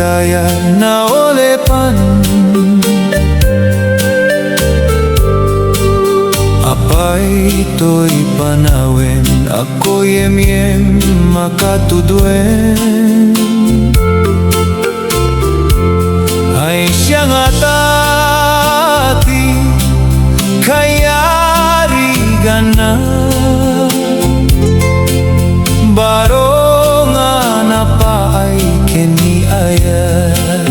kaya na olepan. Apay to'y panawin, ako yem makatudwen. Ay siya nga tati, kaya rigan na. Baro nga napaay keni ayat.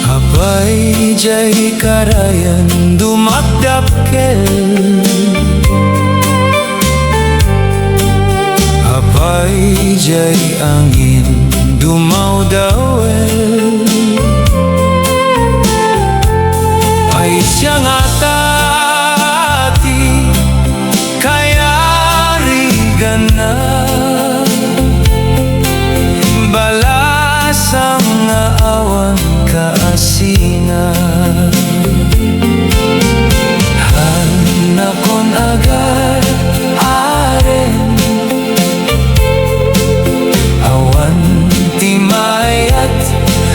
Apay jay karayan dumakdapkel. Apay jay angin dumawdawel. Ay siya nga tati, kaya rigan na. Balasang nga awan kaasingan. Hanakon agad aren, awan timayat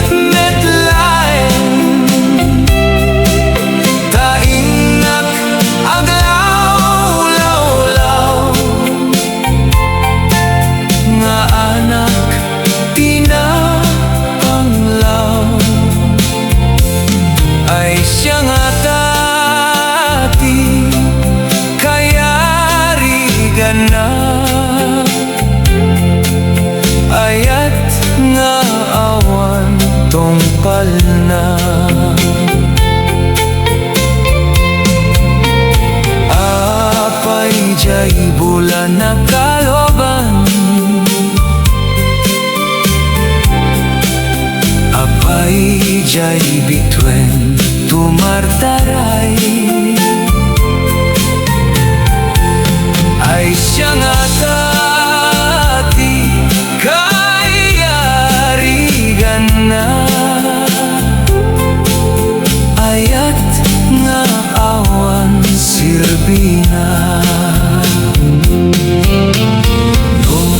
metlaen. Taingnak aglaw law-law, nga anak tinapanglaw. Ay siya nga tati, kaya rigan na. Ayat nga awan tungpal na. Apay jay bulan na kaloban. Apay jay bitwen tumartaray. Ay siya nga tati, kaya rigan na. Ayat nga awan sirbina. No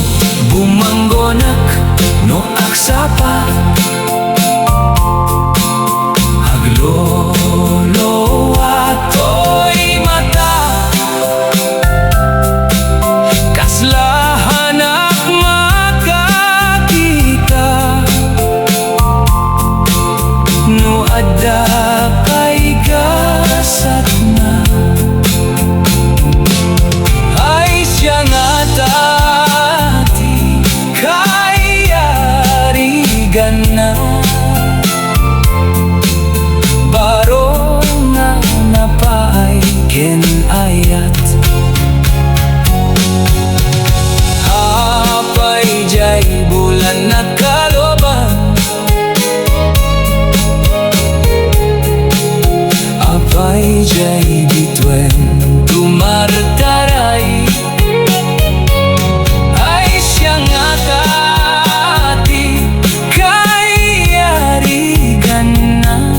bumanggonak, no aksapa, aglolo ato'y mata. Kaslahan ak makakita, no adda kay gasat na. Ay siya nga tati, kaya rigan na. Baro nga napaay ken ayat. Apay jay bulan na kaloban. Apay jay bitwen tumartaray. Ay siya nga tati, kaya rigan na.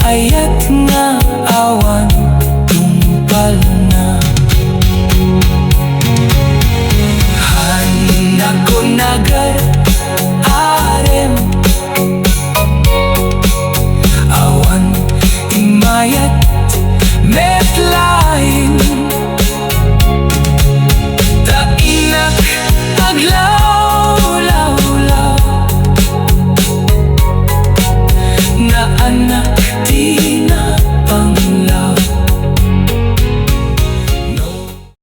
Ayat nga awan